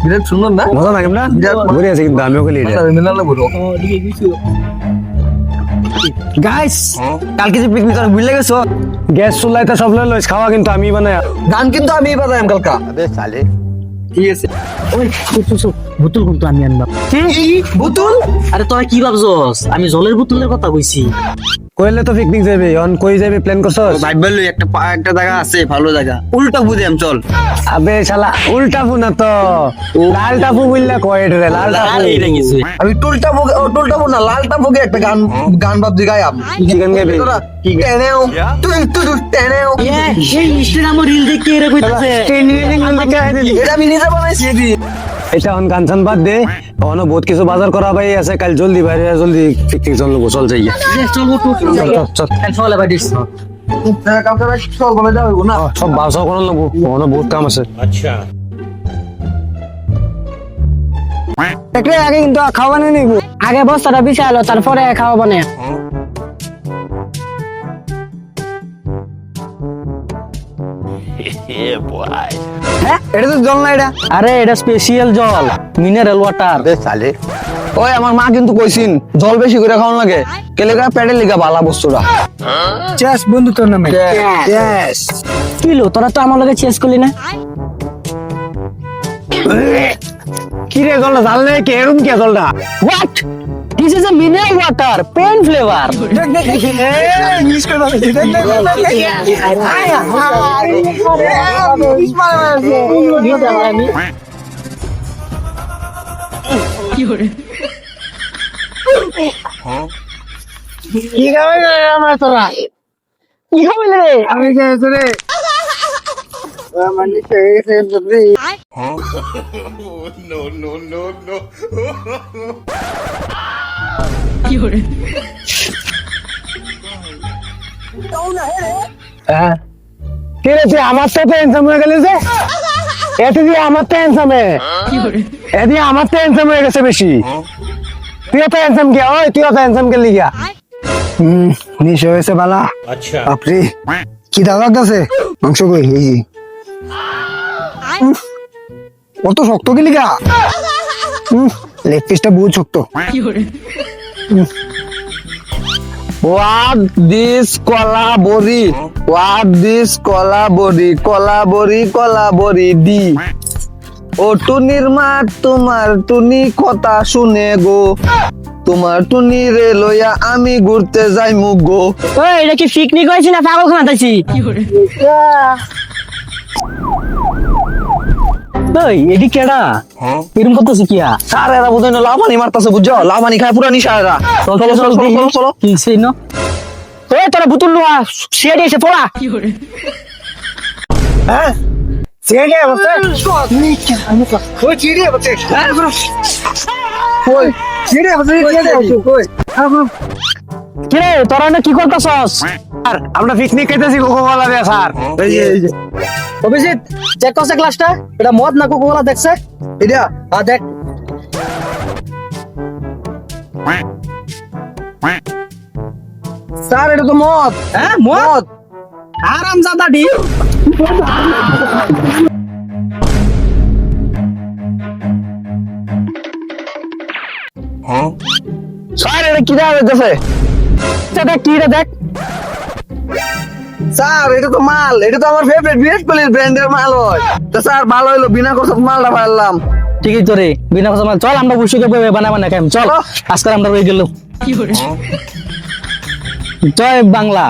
বিরাট সুন্দর না, মজা লাগে না? ঘুরে আছে কিন্তু আমিও গেলি গাইস, কালকে যে পিকনিক করে ভুলে গেছো, গ্যাস চুলায় তো সব লইছ খাওয়া কিন্তু আমি বানাই, গান কিন্তু আমি বাজাইম কালকা। ঠিক আছে, ওই বোতল কিন্তু আমি আনলাম। কি বোতল? আরে তোরা কি ভাবছস আমি জলের বোতলের কথা কইছি? কইলে তো পিকনিক যাবে, অন কই যাবে প্ল্যান করছস? ভাইবেল একটা জায়গা আছে ভালো জায়গা, উল্টা বুঝাম চল। আবে শালা উল্টা ফু না তো, লাল টাপু বললা কয় রে, লাল টাপু আমি টুলটা বুকে, ও টুলটা বু না, লালটা বুকে একটা গান গান ভাবছি গায়াম। কি গান গাইবে? তোরা টেনেও তুই তুই টেনেও, এই ইনস্টাগ্রাম রিল দেখে এরা কইতাছে এটা আমি নিজে বানাইছি। এটি এটা অন কাঞ্চন বাদ দে, অন বহুত কিছু বাজার করা ভাই আছে, কাল জলদি বাইরে জলদি পিকনিক চল লোক চল যাই চল চল চল এবার দিস কালকে রাত চল বলে যাও না, সব বাসা কোন লোক অন বহুত কাম আছে। দেখলে আগে কিন্তু খাওয়া বানিয়ে নিব, আগে বস্তাটা বিছালো তারপরে খাওয়া বানিয়ে। হ্যাঁ এটা তো জল না, এটা আরে এটা স্পেশাল জল, মিনারেল ওয়াটার। ওই আমার মা কিন্তু কইছিন জল বেশি করে খাওয়ান লাগে, কেলেগা পেটের লিগা বালা বস্তুরা। চেস বন্ধু তোর নামে ইয়েস, কি লো তোরা তো আমার লগে চেস করলি না? কি রে জলটা জাল নেই কে এরকম কে জলটা? What, this is a mineral water pen flavour. কি খাবে আমার তোরা? কি হবে রে? আমি খেয়েছি রে মানে খেয়েছে রে। হ্যাঁ কি রে তুই আমার সাথে হ্যান্ডসাম হয়ে গেলি যে? এতে দিয়ে আমার তো হ্যান্ডসাম এদি আমার তো হ্যান্ডসাম হয়ে গেছে বেশি। তুইও তো হ্যান্ডসাম গিয়া, ওই তুইও তো হ্যান্ডসাম গেলি গিয়া। নিশ হয়েছে বালা। আচ্ছা আপনি কি দাদা আছে মাংস কই এই যে কত শক্ত গেলি গা, লেগ পিসটা বহুত শক্ত। what this কলা বড়ি, what this কলা বড়ি, কলা বড়ি কলা বড়ি দি। ও টুনির মা তোমার টুনি কথা শুনে গো, তোমার টুনি রে লইয়া আমি ঘুরতে যাই মুখ গো। ওই এটা কি পিকনিক হয়েছে না পাগলখানা তাইছি? ওই এডি কেডা এরকম করতেছে কিয়া? স্যার এরা বোধহয় লাভানি মারতাছে, বুঝছো? লাভানি খায় পুরা নিশা এরা। চলো চলো চলো চলো চলো। কি সেই না? ওই তোরা বোতল লোয়া শেডে এসে পড়া। হ্যাঁ সিগারেট আছে ওই চিড়ি আছে, ওই চিড়ি আছে কই? কি রে তোরা না কি করতেছস? স্যার আমরা পিকনিক খেতেছি কোকোকোলা দিয়ে স্যার। এই যে অভিজিৎ চেক করছে ক্লাসটা, এটা মদ না কোকোলা দেখছে? এটা হ্যাঁ দেখ। স্যার এটা তো মদ। হ্যাঁ মদ, আরামজাদা ডি। স্যার এটা কি দেওয়া হইতেছে? দেখ কি রে দেখ। স্যার এটা তো মাল, এটা তো আমার ফেভারিট বিরাট কোহলির ব্র্যান্ডের মাল হয়। তো স্যার ভালো হইলো, বিনা খরচে মালটা পারলাম। ঠিকই তো রে, বিনা কথা মাল। চল আমরা বসে বানা খাইম, চল আজকাল আমরা রয়ে গেল। জয় বাংলা।